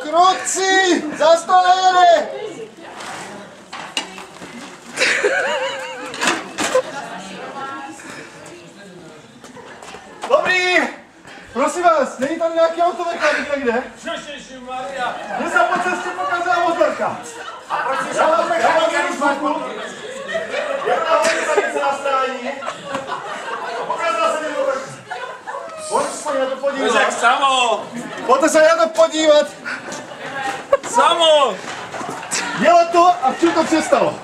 Krutci! Zas to nejede! Dobrý! Prosím vás, není tam nějaký automechanik někde? Ježišmarja! Mně se po cestě pokazila motorka. A proč si šel na mechanik zvuku? Jedna hodně na stání. Pokazila se mi motorka. Pojďte se na to podívat. Jak samo! Pojďte se na to podívat. Samo! Jelo to a v čem to přestalo?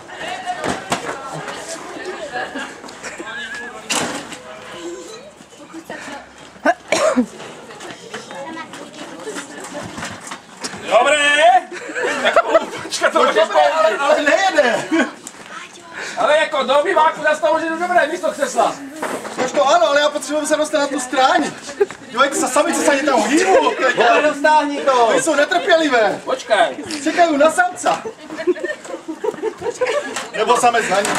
Dobré! Tak počkat, to můžeš použít. Ale nejede. Ale jako do obyváku zase to může dobré místo křesla. Což to ano, ale já potřebuji se dostat na tu stráň. Dívejte se, samice se ani tam hýbu. Dostáhni to! Oni jsou netrpělivé. Počkej. Čekají na samca. Nebo samec na ní.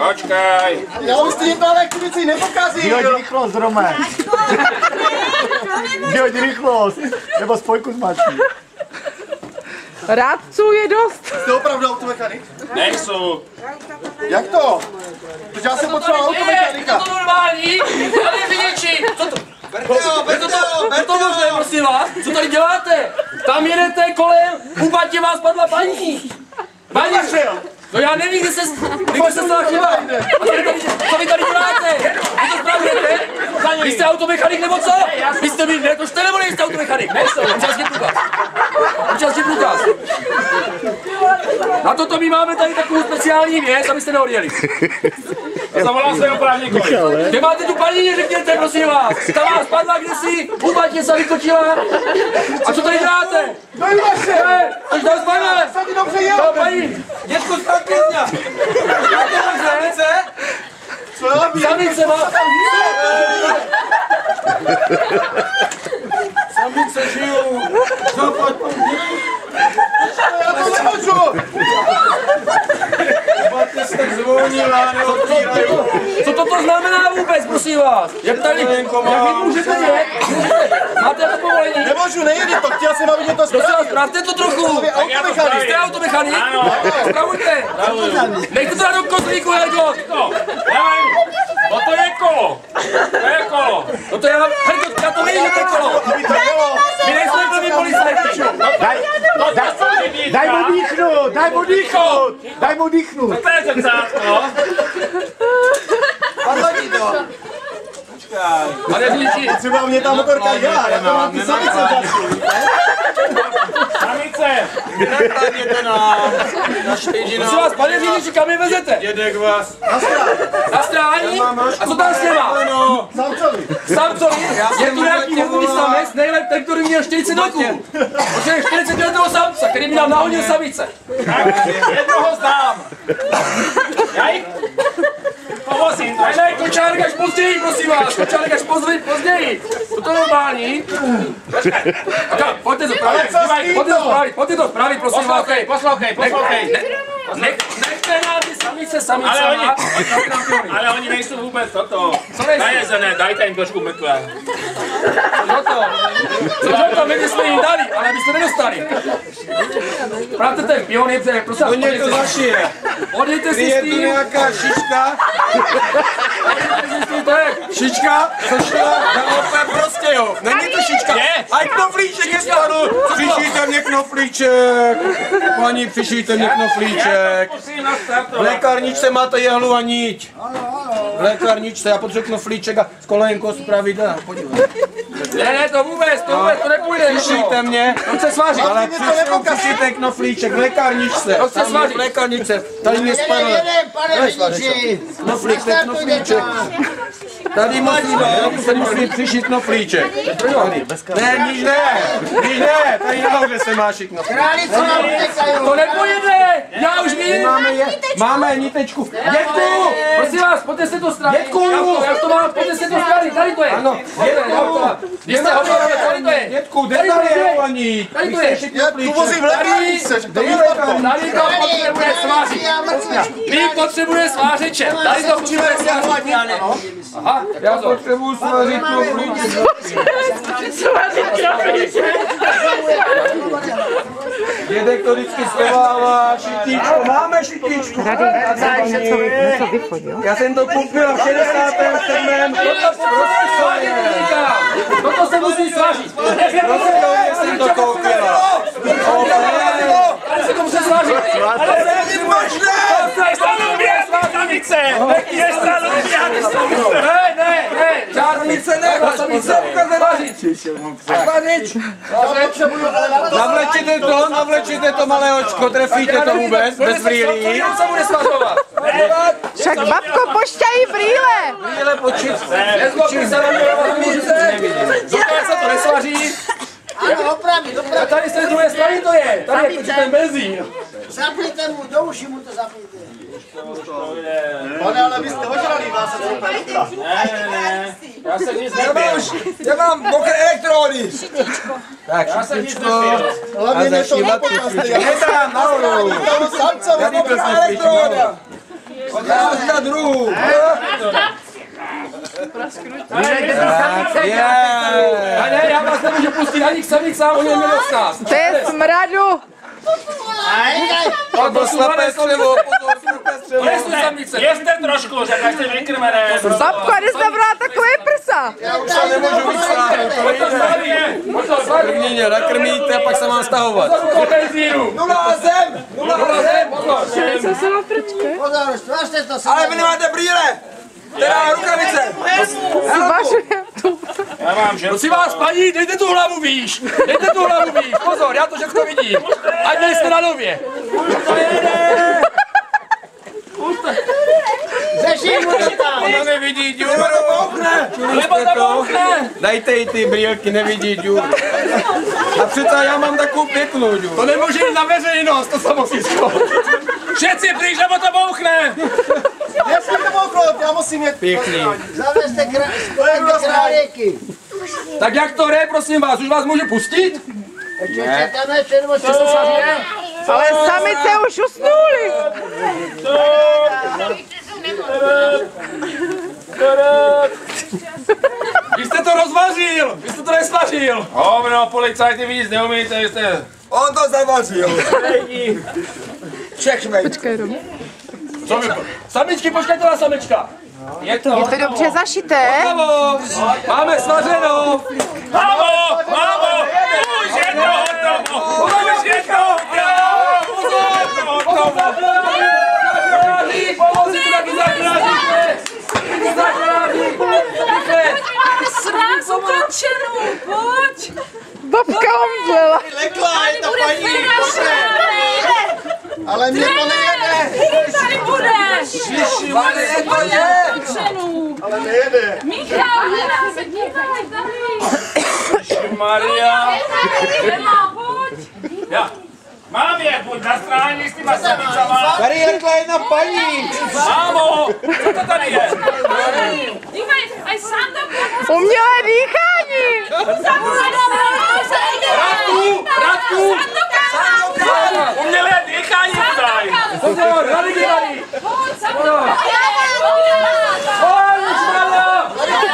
Počkej. Já už ty to ale aktivici nepokazí. Vyhoď rychlost, Rome! Vyhoď rychlost! Nebo spojku zmačí. Rádců je dost. Jste opravdu automechanik? Nejsou. Jak to? Protože já jsem potřeboval automechanika. Je to normální? Tady je vyněčí. Co to? Je to možné, prosím vás? Co tady děláte? Tam jedete kolem, u batě vás padla paní. Paní! No já nevím, kde se stala chyba. Co vy tady děláte? Vy to spravujete? Vy jste automechanik nebo co? Vy jste mi, ne, to jste nebo nejste automechanik? Nejste, občasně průkaz. Občasně průkaz. Na toto my máme tady takovou speciální věc, abyste neodjeli. Zavolám svého právníkovi. Kde máte tu paní, řekněte, prosím vás. Ta vás padla kdysi, u batě se vytočila. A co tady děláte? No i vaše! Až nás pane! Se ti dobře jelo! No paní! Dětku zpátky z dňa! Samice? Co já vím? Samice má! Samice žijou! Zapad! Já to nemůžu! Baty jste zvonila, neotvírají! Co toto znamená vůbec, prosím vás? Jak tady, jak vy můžete dělat? Máte jako povolení? Nemůžu, nejede to, chtěl jsem, aby mě to Prosím vás, spravil. zpravte to trochu! Jste automechanik? Ano! Spravujte! Nechte to na do kozlíku, Hergo! No to je kolo! To je kolo! No to já, Hergo, já to vím, že to je kolo! Vy nejste první policajti! Daj mu dýchnout! Daj mu dýchnout! Daj mu dýchnout! To je zrcátko! Padlo to! Pane řidiči! Třeba mě ta motorka dělá, já to mám ty samice zašli. Samice! Nakladněte nám na štěžina. Prosím vás, pane řidiči, kam je vezete? Dědek vás. Na stráni? A co tam s něma? Samcovi. Samcovi? Je tu nějaký nevhodný samec, nejlépe ten, který měl 40 roků. Protože je 40 letého samce, který mi nám nahodil samice. Tak, jednoho znám. Já jich povozím. Ne, kočárek až později, prosím vás. Kočárek až později. To je normální. Pojďte to spravit. Pojďte to spravit, prosím vás. Poslouchej. Nechte nám ty samice samicama. Ale oni nejsou vůbec toto. Co nejsou? Najezené, dajte jim trošku mrtvé. Co my bychom jim dali, ale byste nedostali. Pravte ten pion je před, prosím vás, To zašije. odjďte si Je s tu tím. nějaká šička. To je Šička, cošla, opět prostě jo. Není to šička. A knoflíček je stále. Přišijte mě knoflíček. Paní, přišijte mě knoflíček. V lékárničce máte jehlu a niť. V lékárničce, já potřebuji knoflíček a s kolejenkou spravit. Podívej. Ne, to vůbec, to nepůjde. Přišijte mě. On se sváří. Ale přišijte knoflíček v lékárničce. On se sváří. V lékárničce. Tady mě spadlo. Pane řidiči, Knoflíček. Tady musí přišít knoflíček. Ne, níž ne, tady nahoře se má šikno. Králice nám utekají. To nepojede, já už vím. Máme nitečku. Dětku! Prosím vás, pojďte se to strany. Dětku! Jak to mám, pojďte se to strany, tady to je. Ano, dětku! Když jste hotový, tady to je. Dětku, jde tady je paní. Tady to je. Tu vozím v lékárnice, to víš, Marko. Tady to potřebuje svářit. Vy potřebuje svářeče. Tady to potřebuje svářit. Aha, Já potřebuji svařit knoflíček. Dědek to vždycky schovává, šitíčko, máme šitíčku. něco vychodil. Já jsem to koupil v 67. Toto se musí svážit. Já jsem to koupila. Tady se to musí svážit. Ale to je možné. Ne, žádný se ne, Navlečíte to malé očko, trefíte to vůbec, bez brýlí. Však babko, pošťají brýle. Brýle počít. nezlobí se na mě, jak se to nesvaří. Ano, opravdu, A tady z té druhé strany to je, tady je ten benzín. zapněte mu, do uši mu to zapněte. Pane, ale vy jste ožralý, vás se to pejta. Já se nic nepil. Já mám mokré elektrody. Tak, šištičko. A zašívat šištičko. Nedám, nahoru. Tady byl elektroda. Odjáš na druhou. Ne, já vás nemůžu pustit ani k sami sám, oni neměli z nás. To je smradu. To slepé střevo, pozor, slepé střevo. Nejsou samice. Jeste trošku, že jste vykrmené. Babko, a když jsi nabrala takové prsa. Já už se nemůžu víc stáhnout, to nejde. První mě nakrmíte, pak se mám stahovat. Nula zem! Pozor, stvářte to se. Ale vy nemáte brýle! Teda rukavice! Zvažujem tu. Já mám ženu. Prosím vás, paní, dejte tu hlavu výš. Dejte tu hlavu výš, pozor, já to všechno vidím. Ať nejste na nově. Řeším mu to tam. Ona nevidí díru! Nebo zabouchne. Dajte jí ty brýlky, nevidí díru. A přece já mám takovou pěknou díru. To nemůže jít na veřejnost, to samosíčko. Všetci pryč, nebo to bouchne. Já jsem to mohl, já musím jet. Pěkný. Zavezte králíky. Tak jak to jde, prosím vás, už vás můžu pustit? Ještě tam ještě nebo se to Ale samice už usnuli. Vy jste to rozvařil, vy jste to nesvařil. Hovno, policajti, vy nic neumíte, jste... On to zavařil. Všechno. Počkej, Romy. Co vy? Samičky, počkejte na samička. Je to. Je to dobře zašité? Bravo, máme svařeno. Mámo, mámo, už je to hotovo, už je to hotovo. Srám ukončenou, pojď! Babka omdlela. Lekla, je to paní. Ale mě to nejede. Tady budeš! Ukončenou! Ale nejede. Michal, nedá se dívat tady! Maria. Nemá, pojď! Já. Mám je, buď na stráni s těma samicama. Tady lekla jedna paní. Mámo, co to tady je? Dívej, aj sám to bude! Umělé dýchání. Radku, Umělé dýchání tady. pozor, rady dělají. Pojď, sám to bude!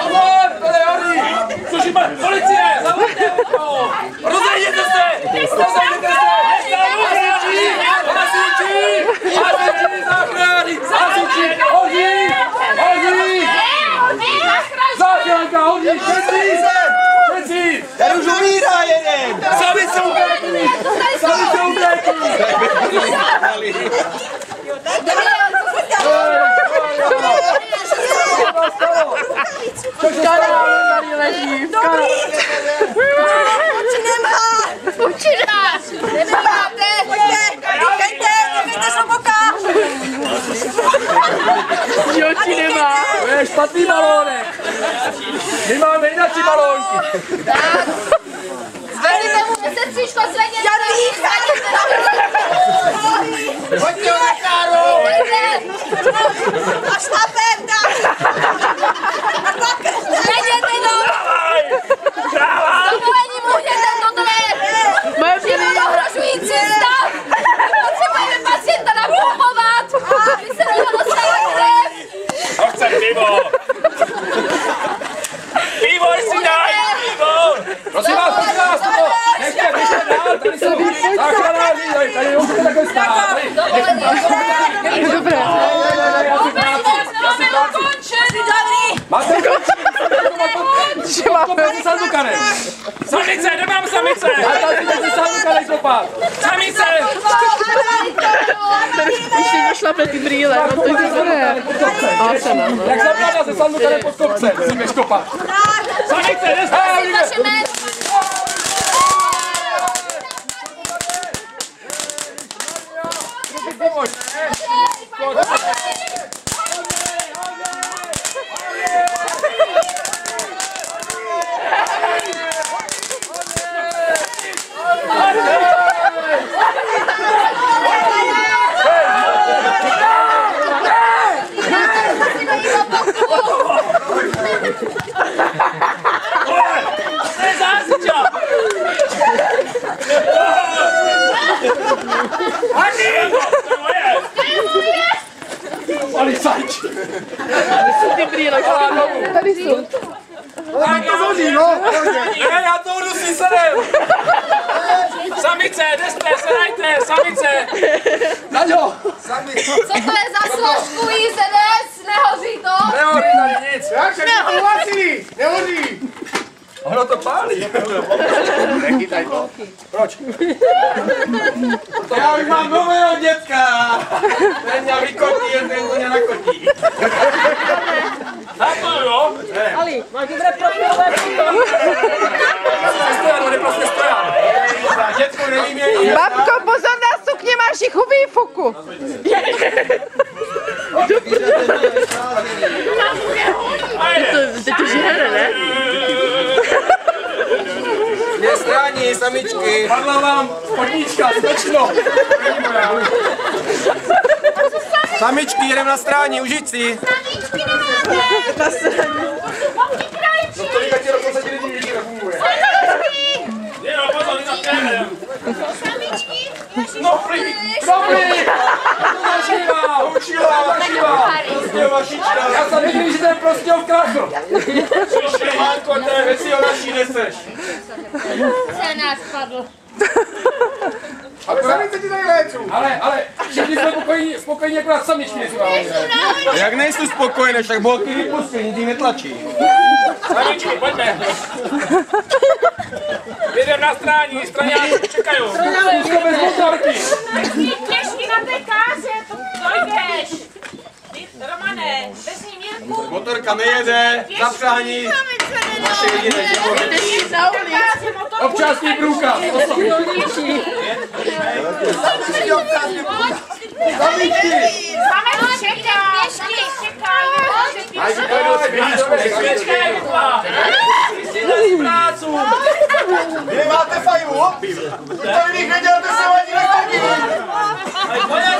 Pozor, to je hoří. Coži, policie, zavolejte ho. Rozejděte se, rozejděte se. Hasiči, záchrány, hasiči, hoří, hoří. Záchranka, hoří, všetci. Tady už umírá jeden. Sami se utékli, sami se utékli. Co se stalo? Tady leží. Oči nemá. To je špatný balónek. My máme jináčí balónky. Zvedněte mu sestříčko, zvedněte. Pojďte na káru! Až na pevna. Zvedněte to. Dovolení můžete, toto je ohrožující stav. Potřebujeme pacienta napumpovat, aby se do něho dostala krev. To chce pivo. Pivo si daj, pivo. Prosím vás, toto. Nechte dál, tady jsou záchranáři, tady můžete takhle stát. Dobré. Máme ukončený, dobrý. Máte končí. Že máme. Kopejte sandukanem. Samice, nemám samice. A tady si sandukanem kopat. Samice. Ještě našlape ty brýle, no to je dobré. A se nám. Jak zabrádá se sandukanem pod kopcem, si běž kopat. Samice, Prosím vaše jméno. Pomož. Policajti! Ty brýle, tady jsou. Ale to zoří, no. Ne, já to jdu si sedem! Samice, jste, sedajte, samice. Naďo! Co to je za složku IZS? Nehoří to? Nehoří tady nic! Jak se to souhlasí? Nehoří. Ono to pálí. Nechytaj to. Proč? Já už mám nového dětka. Ten mě vykotí, ten mě nakotí. Tak to jo. Ali, máš dobré profilové Stojan, on je prostě stojan. Dětko nevím je. Babko, pozor na sukně, máš jich u výfuku. Teď to žere, ne? Mě strání, samičky. Padla vám spodníčka, stečno. Samičky, jedem na strání, užít si. No to líka ti dokonce ti lidi nefunguje. Jo, pozor, na tebe. Knoflík! Knoflík! Zažívá! Učila! Prostě vašička! Já jsem viděl, že to je prostě v krachu. Mánko, to je věci o naší neseš. Se nás padl. Ale samice ti dají léčů. Ale všichni jsme spokojení akorát samičky nejsou. Jak nejsou spokojené, tak bolky vypustí, nic jí netlačí. Samičky, pojďme. Jdem na straní, straňáci čekají. Zkusko bez motorky. Těžký na té káře, to dojdeš. Romane, vezmi Mirku. Motorka nejede, zapřání. Naše jediné Občanský průkaz. Máme čeká, Vy nemáte fajnu? Tady bych věděl, že se vadí nechodí.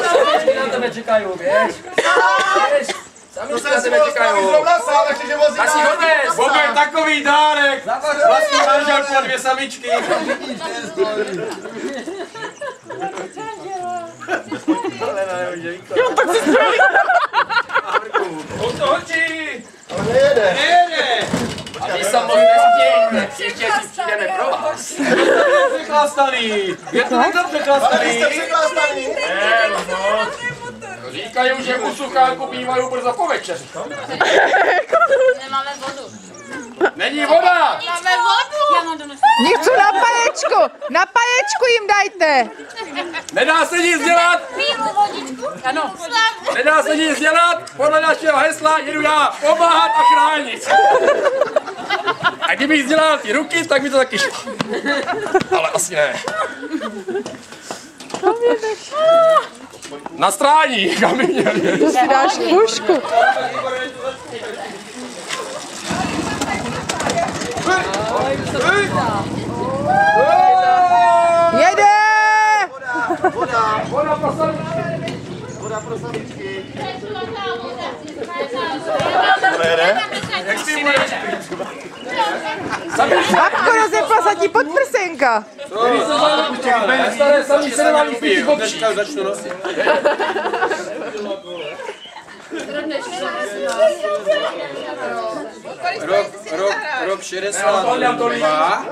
Samičky na tebe čekají, běž. To jsem si vlastně zrovna sám, takže vozí Asi náhodně. hodně. Bobe, takový dárek. Vlastní manželku a 2 samičky. On to hočí. Nejede. Nejede. A vy samozřejmě nestějte, příště si přijdeme pro vás. Přechlastaný. Je to někdo Tady přechlastaný? jste překlástaný. Říkají, že u suchánku bývají brzo po večeři. Nemáme vodu. Není voda! Máme vodu. Já mám donosit. Nechci na paječku jim dajte. Nedá se nic dělat, Piju vodičku. Ano. nedá se nic dělat, podle našeho hesla jedu já pomáhat a chránit. A kdybych dělal ty ruky, tak by to taky šlo. Ale asi ne. Na strání, kam by měli. To si dáš pušku. Jede! Voda pro samičky. Babko, rozepla se ti podprsenka. Staré sami se nemá lípit kopčí. Dneska začnu nosit. Rok 62,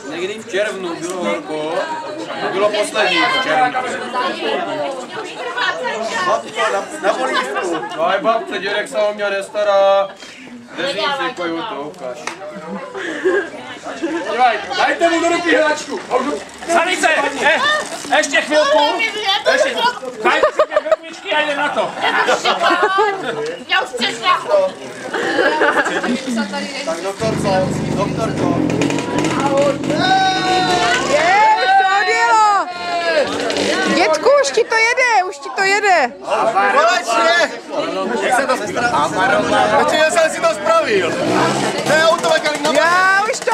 někdy v červnu bylo horko, to bylo poslední v červnu. Na polívku. No a babce, dědek se o mě nestará, dezinfikuju to, ukáž. Dívej, dajte mu do ruky hračku. Samice, ještě chvilku. Dajte si dvě krmičky a jde na to. Já už přešla. Tak doktorko. Je, už to odjelo. Dětku, už ti to jede. Konečně! Jak se to stará? Konečně jsem si to spravil. To je automechanik na Já už to